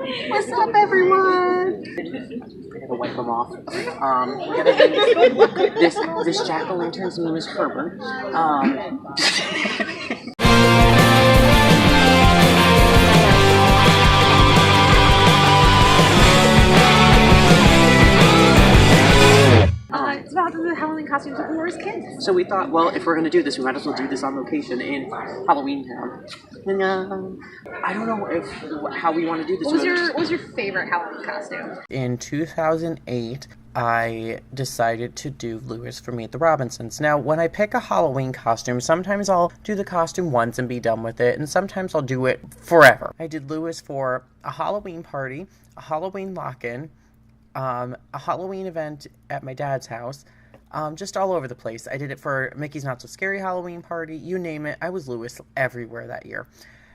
What's up, everyone? I gotta wipe them off. We're gonna this jack-o'-lantern's name is Herbert. It's about the Halloween costumes when we were kids. So we thought, well, if we're going to do this, we might as well do this on location in Halloweentown. And I don't know how we want to do this. What was your favorite Halloween costume? In 2008, I decided to do Lewis for Meet the Robinsons. Now, when I pick a Halloween costume, sometimes I'll do the costume once and be done with it, and sometimes I'll do it forever. I did Lewis for a Halloween party, a Halloween lock-in, a Halloween event at my dad's house, just all over the place. I did it for Mickey's Not So Scary Halloween party, you name it. I was Lewis everywhere that year.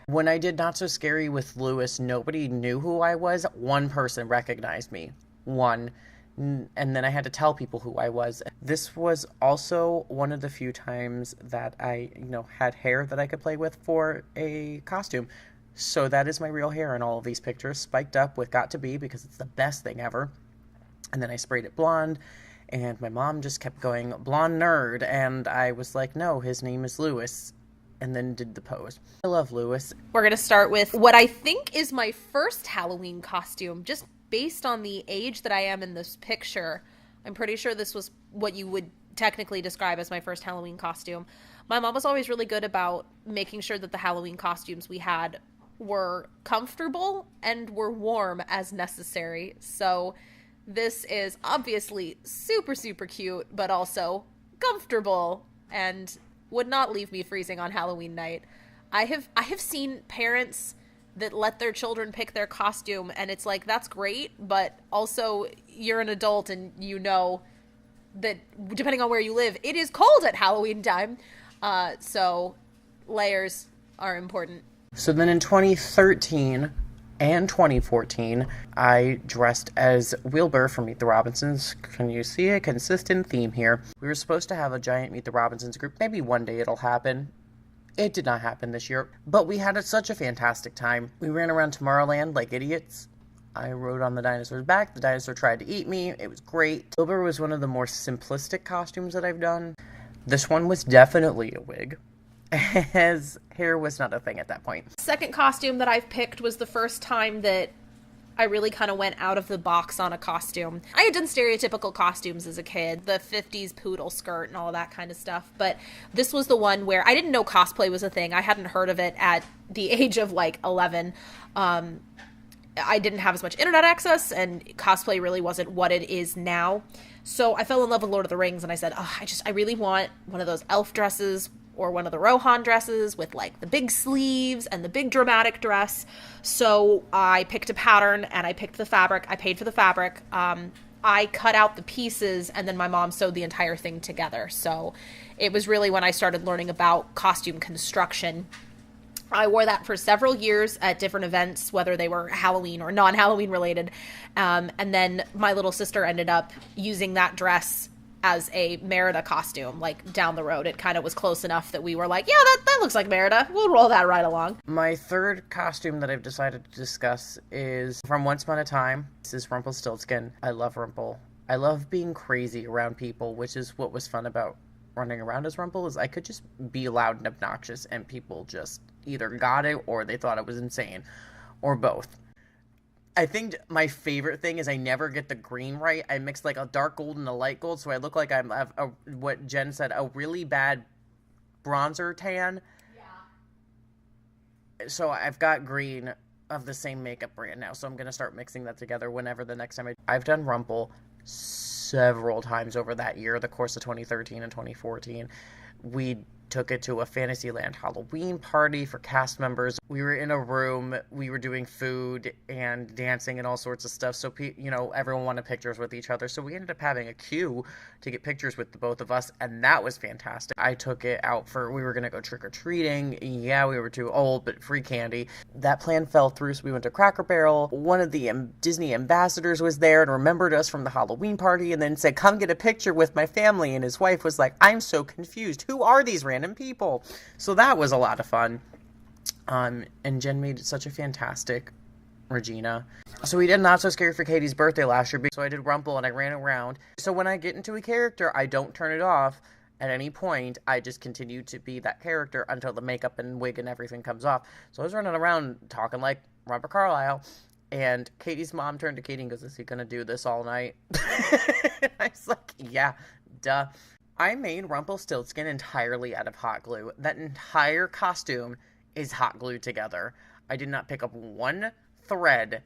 When I did Not So Scary with Lewis, nobody knew who I was. One person recognized me. One. And then I had to tell people who I was. This was also one of the few times that I, had hair that I could play with for a costume. So that is my real hair in all of these pictures, spiked up with Got To Be because it's the best thing ever. And then I sprayed it blonde, and my mom just kept going, blonde nerd, and I was like, no, his name is Lewis, and then did the pose. I love Lewis. We're going to start with what I think is my first Halloween costume, just based on the age that I am in this picture. I'm pretty sure this was what you would technically describe as my first Halloween costume. My mom was always really good about making sure that the Halloween costumes we had were comfortable and were warm as necessary, so this is obviously super, super cute, but also comfortable and would not leave me freezing on Halloween night. I have seen parents that let their children pick their costume, and it's like, that's great, but also you're an adult and you know that depending on where you live, it is cold at Halloween time. So layers are important. So then in 2013... and 2014, I dressed as Wilbur from Meet the Robinsons. Can you see a consistent theme here? We were supposed to have a giant Meet the Robinsons group. Maybe one day it'll happen. It did not happen this year, but we had such a fantastic time. We ran around Tomorrowland like idiots. I rode on the dinosaur's back. The dinosaur tried to eat me. It was great. Wilbur was one of the more simplistic costumes that I've done. This one was definitely a wig. His hair was not a thing at that point. Second costume that I've picked was the first time that I really kind of went out of the box on a costume. I had done stereotypical costumes as a kid, the 50s poodle skirt and all that kind of stuff, but this was the one where I didn't know cosplay was a thing. I hadn't heard of it at the age of 11. I didn't have as much internet access, and cosplay really wasn't what it is now. So I fell in love with Lord of the Rings, and I said, I really want one of those elf dresses or one of the Rohan dresses with the big sleeves and the big dramatic dress. So I picked a pattern and I picked the fabric. I paid for the fabric. I cut out the pieces and then my mom sewed the entire thing together. So it was really when I started learning about costume construction. I wore that for several years at different events, whether they were Halloween or non-Halloween related. And then my little sister ended up using that dress as a Merida costume, down the road. It kind of was close enough that we were like, yeah, that looks like Merida. We'll roll that right along. My third costume that I've decided to discuss is from Once Upon a Time. This is Rumpelstiltskin. I love Rumple. I love being crazy around people, which is what was fun about running around as Rumple, is I could just be loud and obnoxious and people just either got it or they thought it was insane, or both. I think my favorite thing is I never get the green right. I mix a dark gold and a light gold, so I look like I have what Jen said, a really bad bronzer tan. Yeah. So I've got green of the same makeup brand now, so I'm going to start mixing that together whenever the next time I've done Rumple several times over that year, the course of 2013 and 2014. We took it to a Fantasyland Halloween party for cast members. We were in a room, we were doing food and dancing and all sorts of stuff, so everyone wanted pictures with each other, so we ended up having a queue to get pictures with the both of us, and that was fantastic. I took it out we were gonna go trick-or-treating. Yeah, we were too old, but free candy. That plan fell through, so we went to Cracker Barrel. One of the Disney ambassadors was there and remembered us from the Halloween party and then said, come get a picture with my family, and his wife was like, I'm so confused. Who are these random people? So that was a lot of fun. And Jen made such a fantastic Regina. So we did Not So Scary for Katie's birthday last year, so I did Rumple and I ran around. So when I get into a character, I don't turn it off at any point. I just continue to be that character until the makeup and wig and everything comes off. So I was running around talking like Robert Carlyle, and Katie's mom turned to Katie and goes, "Is he gonna do this all night?" I was like, "Yeah, duh." I made Rumpelstiltskin entirely out of hot glue. That entire costume is hot glued together. I did not pick up one thread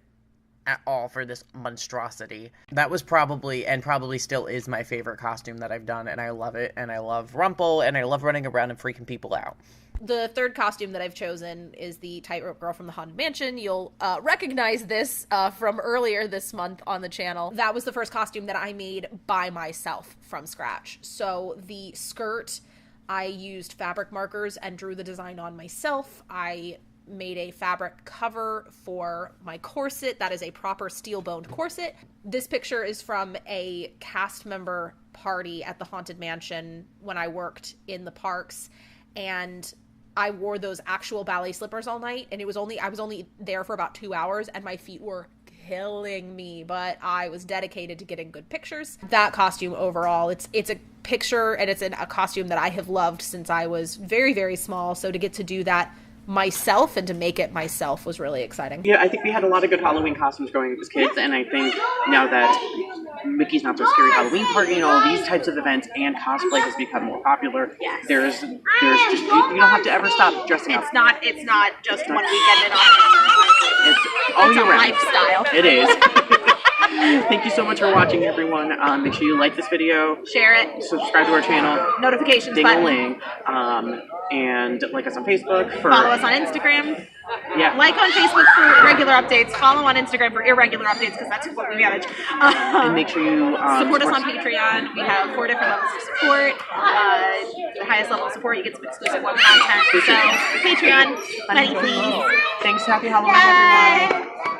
at all for this monstrosity. That was probably, and probably still is, my favorite costume that I've done, and I love it, and I love Rumple, and I love running around and freaking people out. The third costume that I've chosen is the Tightrope Girl from the Haunted Mansion. You'll recognize this from earlier this month on the channel. That was the first costume that I made by myself from scratch. So the skirt, I used fabric markers and drew the design on myself. I made a fabric cover for my corset. That is a proper steel-boned corset. This picture is from a cast member party at the Haunted Mansion when I worked in the parks, and I wore those actual ballet slippers all night, and I was only there for about 2 hours, and my feet were killing me, but I was dedicated to getting good pictures. That costume overall, it's a picture, and it's a costume that I have loved since I was very, very small, so to get to do that myself and to make it myself was really exciting. Yeah, I think we had a lot of good Halloween costumes growing up as kids, and I think now that Mickey's Not So Scary Halloween Party and all these types of events and cosplay has become more popular, Yes. there's just, you don't have to ever stop dressing up. It's not just one weekend in October. It's all year a round. lifestyle. It is. Thank you so much for watching, everyone. Make sure you like this video, Share it. subscribe to our channel, Notifications button. ding-a-ling, and like us on Facebook. Follow us on Instagram. Yeah. Like on Facebook for regular updates. Follow on Instagram for irregular updates because that's what we manage. And make sure you Support us on Patreon. We have 4 different levels of support. The highest level of support, you get some exclusive web content. So Patreon, money please. Thanks. Happy Halloween, everyone.